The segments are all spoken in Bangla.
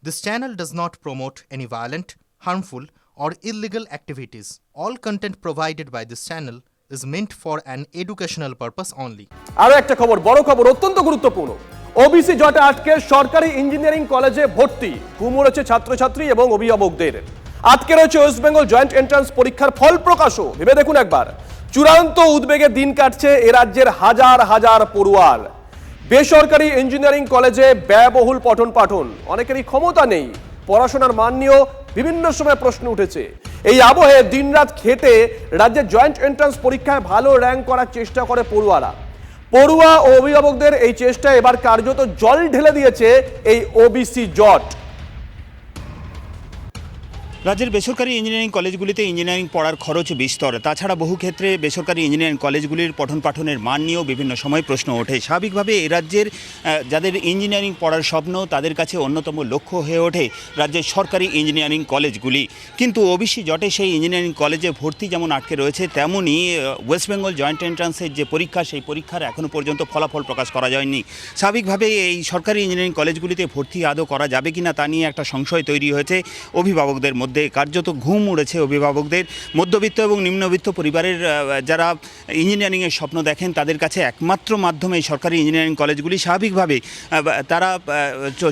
This channel does not promote any violent, harmful, or illegal activities. All content provided by this channel is meant for an educational purpose only. আরো একটা খবর, বড় খবর, অত্যন্ত গুরুত্বপূর্ণ। ওবিসি জটে আটকে সরকারি ইঞ্জিনিয়ারিং কলেজে ভর্তি, ঘুম উড়েছে ছাত্রছাত্রী এবং অভিভাবকদের। আটকে রয়েছে ওয়েস্ট বেঙ্গল জয়েন্ট এন্ট্রান্স পরীক্ষার ফল প্রকাশও। ভেবে দেখুন একবার, চূড়ান্ত উদ্বেগে দিন কাটছে এ রাজ্যের হাজার হাজার পড়ুয়ার। বেসরকারি ইঞ্জিনিয়ারিং কলেজে ব্যয়বহুল পঠন পাঠন, অনেকেরই ক্ষমতা নেই। পড়াশোনার মান নিয়েও বিভিন্ন সময় প্রশ্ন উঠেছে। এই আবহে দিনরাত খেটে রাজ্যের জয়েন্ট এন্ট্রান্স পরীক্ষায় ভালো র্যাঙ্ক করার চেষ্টা করে পড়ুয়ারা। পড়ুয়া ও অভিভাবকদের এই চেষ্টা এবার কার্যত জল ঢেলে দিয়েছে এই ওবিসি জট। রাজ্যের বেসরকারি ইঞ্জিনিয়ারিং কলেজগুলিতে ইঞ্জিনিয়ারিং পড়ার খরচ বিস্তর। তাছাড়া বহু ক্ষেত্রে বেসরকারি ইঞ্জিনিয়ারিং কলেজগুলির পঠন পাঠনের মান নিয়েও বিভিন্ন সময় প্রশ্ন ওঠে। স্বাভাবিকভাবে এ রাজ্যের যাদের ইঞ্জিনিয়ারিং পড়ার স্বপ্ন, তাদের কাছে অন্যতম লক্ষ্য হয়ে ওঠে রাজ্যের সরকারি ইঞ্জিনিয়ারিং কলেজগুলি। কিন্তু ওবিসি জটে সেই ইঞ্জিনিয়ারিং কলেজে ভর্তি যেমন আটকে রয়েছে, তেমনই ওয়েস্ট বেঙ্গল জয়েন্ট এন্ট্রান্সের যে পরীক্ষা, সেই পরীক্ষার এখনও পর্যন্ত ফলাফল প্রকাশ করা যায়নি। স্বাভাবিকভাবে এই সরকারি ইঞ্জিনিয়ারিং কলেজগুলিতে ভর্তি আদৌ করা যাবে কিনা তা নিয়ে একটা সংশয় তৈরি হয়েছে অভিভাবকদের মধ্যে। কার্যত ঘুম উড়েছে অভিভাবকদের। মধ্যবিত্ত এবং নিম্নবিত্ত পরিবারের যারা ইঞ্জিনিয়ারিংয়ের স্বপ্ন দেখেন, তাদের কাছে একমাত্র মাধ্যমে এই সরকারি ইঞ্জিনিয়ারিং কলেজগুলি। স্বাভাবিকভাবে তারা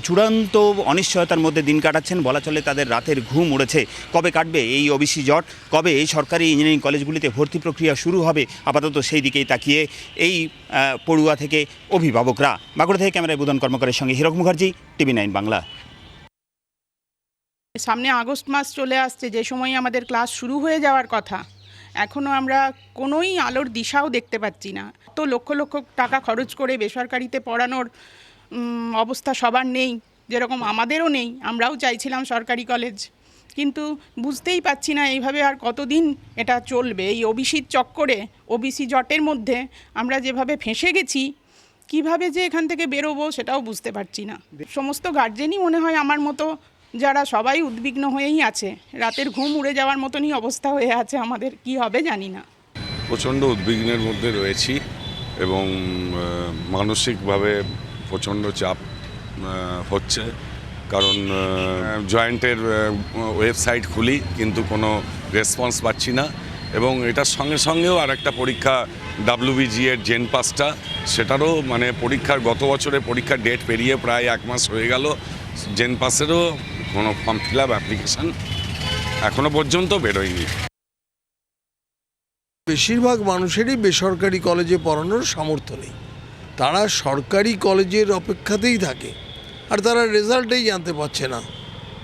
চূড়ান্ত অনিশ্চয়তার মধ্যে দিন কাটাচ্ছেন। বলা চলে তাদের রাতের ঘুম উড়েছে। কবে কাটবে এই ওবিসি জট, কবে এই সরকারি ইঞ্জিনিয়ারিং কলেজগুলিতে ভর্তি প্রক্রিয়া শুরু হবে, আপাতত সেই দিকেই তাকিয়ে এই পড়ুয়া থেকে অভিভাবকরা। বাঁকুড়া থেকে ক্যামেরায় বুধন কর্মকারের সঙ্গে হীরক মুখার্জি, TV9 বাংলা। সামনে আগস্ট মাস চলে আসছে, যে সময় আমাদের ক্লাস শুরু হয়ে যাওয়ার কথা, এখনও আমরা কোনোই আলোর দিশাও দেখতে পাচ্ছি না। তো লক্ষ লক্ষ টাকা খরচ করে বেসরকারিতে পড়ানোর অবস্থা সবার নেই, যেরকম আমাদেরও নেই। আমরাও চাইছিলাম সরকারি কলেজ, কিন্তু বুঝতেই পাচ্ছি না এইভাবে আর কতদিন এটা চলবে। এই ওবিসির চক্করে, ওবিসি জটের মধ্যে আমরা যেভাবে ফেঁসে গেছি, কিভাবে যে এখান থেকে বেরোবো সেটাও বুঝতে পারছি না। সমস্ত গার্জেনই মনে হয় আমার মতো, যারা সবাই উদ্বিগ্ন হয়েই আছে। রাতের ঘুম উড়ে যাওয়ার মতনই অবস্থা হয়ে আছে আমাদের, কি হবে জানি না। প্রচণ্ড উদ্বিগ্নের মধ্যে রয়েছি এবং মানসিকভাবে প্রচণ্ড চাপ হচ্ছে। কারণ জয়েন্টের ওয়েবসাইট খুলি কিন্তু কোনো রেসপন্স পাচ্ছি না, এবং এটার সঙ্গে সঙ্গেও আর একটা পরীক্ষা WBG এর জেন পাসটা, সেটারও মানে পরীক্ষার গত বছরে পরীক্ষার ডেট পেরিয়ে প্রায় 1 মাস হয়ে গেল। জেন পাসেরও কোনো ফর্ম ফিল আপ অ্যাপ্লিকেশান এখনো পর্যন্ত বেরোয়নি। বেশিরভাগ মানুষেরই বেসরকারি কলেজে পড়ানোর সামর্থ্য নেই। তারা সরকারি কলেজের অপেক্ষাতেই থাকে, আর তারা রেজাল্টেই জানতে পারছে না,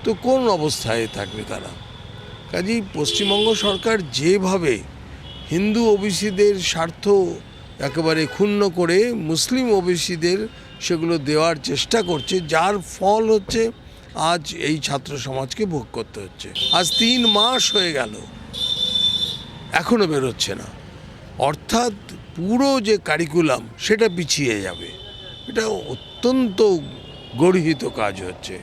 তো কোন অবস্থায় থাকবে তারা? কাজেই পশ্চিমবঙ্গ সরকার যেভাবে হিন্দু ওবিসিদের স্বার্থ একেবারে ক্ষুণ্ণ করে মুসলিম ওবিসিদের সেগুলো দেওয়ার চেষ্টা করছে, যার ফল হচ্ছে আজ এই ছাত্র সমাজকে ভোগ করতে হচ্ছে। আজ 3 মাস হয়ে গেল, এখনো বেরোচ্ছে না। অর্থাৎ পুরো যে কারিকুলাম সেটা পিছিয়ে যাবে। এটা অত্যন্ত গর্হিত কাজ হচ্ছে।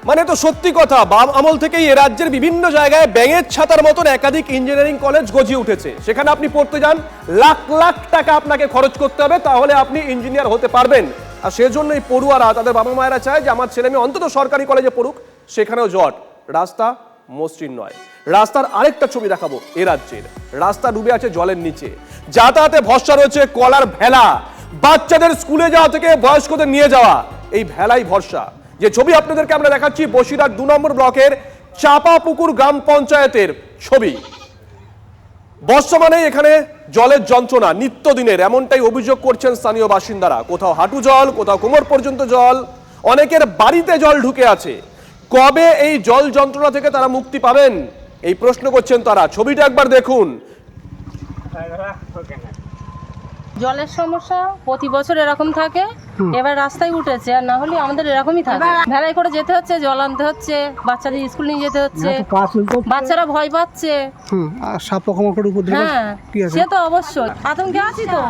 মানে তো সত্যি কথা, বাম আমল থেকেই এ রাজ্যের বিভিন্ন জায়গায় ব্যাঙের ছাতার মতন একাধিক ইঞ্জিনিয়ারিং কলেজ গজিয়ে উঠেছে। সেখানে আপনি পড়তে যান, লাখ লাখ টাকা আপনাকে খরচ করতে হবে, তাহলে আপনি ইঞ্জিনিয়ার হতে পারবেন। আর সেজন্য এই পড়ুয়ারা, তাদের বাবা মায়েরা চায় যে আমার ছেলে মেয়ে অন্তত সরকারি কলেজে পড়ুক। সেখানেও জট, রাস্তা মসৃণ নয়। রাস্তার আরেকটা ছবি দেখাবো এ রাজ্যের। রাস্তা ডুবে আছে জলের নিচে, যাতায়াতে ভরসা রয়েছে কলার ভেলা। বাচ্চাদের স্কুলে যাওয়া থেকে বয়স্কদের নিয়ে যাওয়া, এই ভেলাই ভরসা। যে ছবি আপনাদেরকে আমরা দেখাচ্ছি বসিরহাট 2 নম্বর ব্লকের চাপাপুকুর গ্রাম পঞ্চায়েতের ছবি। বর্ষমানে এখানে জলের যন্ত্রণা নিত্যদিনের, এমনটাই অভিযোগ করছেন স্থানীয় বাসিন্দারা। কোথাও হাঁটু জল, কোথাও কোমর পর্যন্ত জল, অনেকের বাড়িতে জল ঢুকে আছে। কবে এই জল যন্ত্রণা থেকে তারা মুক্তি পাবেন, এই প্রশ্ন করছেন তারা। ছবিটা একবার দেখুন। জলের সমস্যা প্রতি বছর এরকম থাকে, এবার রাস্তায় উঠেছে, আর না হলে আমাদের এরকমই থাকে। ভেলাই করে যেতে হচ্ছে, জল আনতে হচ্ছে, বাচ্চাদের স্কুল নিয়ে যেতে হচ্ছে, বাচ্চারা ভয় পাচ্ছে। হ্যাঁ, সে তো অবশ্যই আতঙ্কে আছি। তো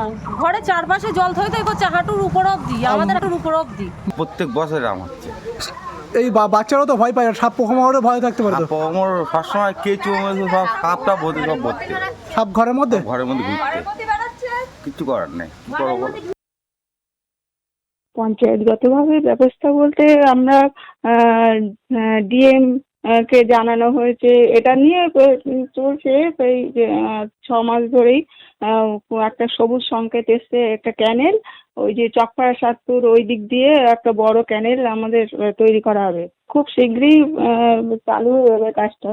ঘরে চারপাশে জল থই থই করছে, হাঁটুর উপর অব্দি, আমাদের হাঁটুর উপর অব্দি। প্রত্যেক বছর আমার এই বাচ্চারাও তো ভয় পায়, সাপ পোকামাকড়ে ভয় থাকতে পারে। আমার সবসময় কেঁচো সব সাপটা ভর্তি, সব ভর্তি। সাপ ঘরের মধ্যে ঘুরতে, কিছু করার নেই। পঞ্চায়েতগতভাবে ব্যবস্থা বলতে আমরা ডিএম কে জানানো হয়েছে, এটা নিয়ে চলছে এই যে 6 মাস ধরেই। একটা সবুজ সংকেত এসছে, একটা ক্যানেল ওই যে চকপাড়া সাতপুর ওই দিক দিয়ে একটা বড় ক্যানেল আমাদের তৈরি করা হবে, খুব শীঘ্রই চালু হয়ে যাবে কাজটা।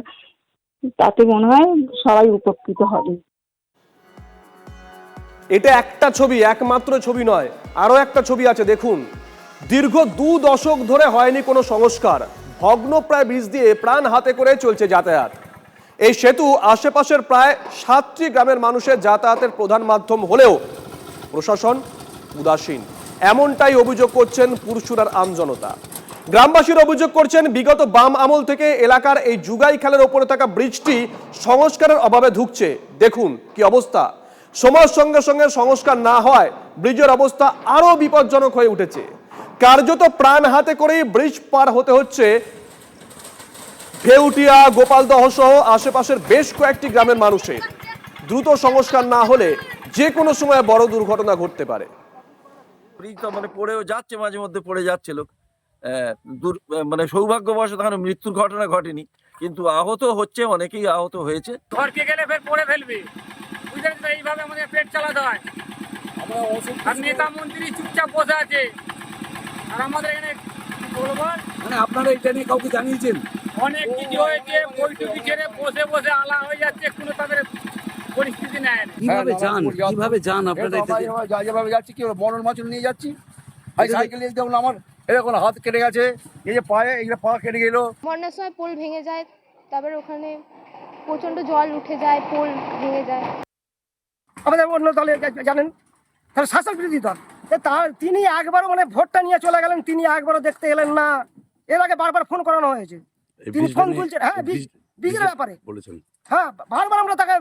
তাতে মনে হয় সবাই উপকৃত হবে। এটা একটা ছবি, একমাত্র ছবি নয়, আরো একটা ছবি আছে দেখুন। দীর্ঘ 2 দশক ধরে হয়নি কোনো সংস্কার, ভগ্নপ্রায় ব্রিজ দিয়ে প্রাণ হাতে করে চলছে যাতায়াত। এই সেতু আশেপাশের প্রায় 7টি গ্রামের মানুষের যাতায়াতের প্রধান মাধ্যম হলেও প্রশাসন উদাসীন, এমনটাই অভিযোগ করছেন পুরসুরার আমজনতা। গ্রামবাসীর অভিযোগ করছেন বিগত বাম আমল থেকে এলাকার এই জুগাই খালের ওপরে থাকা ব্রিজটি সংস্কারের অভাবে ধুঁকছে। দেখুন কি অবস্থা, সময়ের সঙ্গে সঙ্গে সংস্কার না হয় ব্রিজের অবস্থা আরো বিপজ্জনক হয়ে উঠেছে। কার্যত প্রাণ হাতে করেই ব্রিজ পার হতে হচ্ছে ভেউটিয়া, গোপালদহ সহ আশেপাশের বেশ কয়েকটি গ্রামের মানুষের। দ্রুত সংস্কার না হলে যে কোনো সময় বড় দুর্ঘটনা ঘটতে পারে। ব্রিজটা মানে পড়েও যাচ্ছে, মাঝে মধ্যে পড়ে যাচ্ছে লোক, মানে সৌভাগ্যবশত এখনো মৃত্যুর ঘটনা ঘটেনি, কিন্তু আহত হচ্ছে, অনেকেই আহত হয়েছে। ঘরকে গেলে ফের পড়ে ফেলবে, বুঝলেন তো? এইভাবে আমাদের পেট চালাতে হয়। আর নেতা মন্ত্রী চুপচাপ বসে আছে, আর আমাদের এখানে মানে আপনারা এটা নিয়ে কাউকে জানিয়েছেন? অনেক কিছু হয়েছে, বৈঠকি ছেড়ে বসে বসে আলা হয়ে যাচ্ছে, কোনো তাদের পরিস্থিতি নেয় না। কিভাবে যান আপনারা? যেভাবে যাচ্ছি কি মরণ মাছুল নিয়ে যাচ্ছি, সাইকেল নিয়ে যেমন আমার এরকম হাত কেটে গেছে, এই যে পায়ে এইটা পা কেটে গেল। বন্যার সময় পোল ভেঙে যায়, তারপরে ওখানে প্রচন্ড জল উঠে যায়, পোল ভেঙে যায়। আমাদের অন্য দলে জানেন, তাহলে শাসক বিরোধী দল, তিনি একবারও মানে ভোটটা নিয়ে চলে গেলেন, তিনি একবারও দেখতে এলেন না। এর আগে বারবার ফোন করানো হয়েছে, তিনি ফোন তুলছেন। হ্যাঁ, বীজের ব্যাপারে বলেছেন। হ্যাঁ, বারবার আমরা তাকে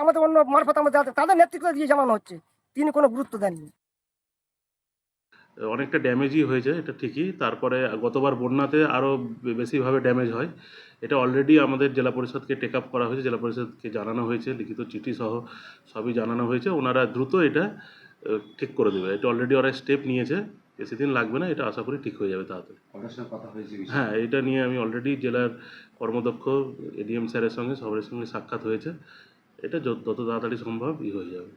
আমাদের অন্য মারফত আমরা তাদের নেতৃত্ব দিয়ে জানানো হচ্ছে, তিনি কোনো গুরুত্ব দেননি। অনেকটা ড্যামেজই হয়েছে, এটা ঠিকই। তারপরে গতবার বন্যাতে আরও বেশিভাবে ড্যামেজ হয়। এটা অলরেডি আমাদের জেলা পরিষদকে টেক আপ করা হয়েছে, জেলা পরিষদকে জানানো হয়েছে, লিখিত চিঠি সহ সবই জানানো হয়েছে। ওনারা দ্রুত এটা ঠিক করে দেবে। এটা অলরেডি ওরা স্টেপ নিয়েছে, বেশি দিন লাগবে না, এটা আশা করি ঠিক হয়ে যাবে তাড়াতাড়ি। হ্যাঁ, এটা নিয়ে আমি অলরেডি জেলার কর্মদক্ষ এডিএম স্যারের সঙ্গে সবার সঙ্গে সাক্ষাৎ হয়েছে। এটা যত তাড়াতাড়ি সম্ভব হয়ে যাবে,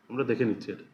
আমরা দেখে নিচ্ছি এটা।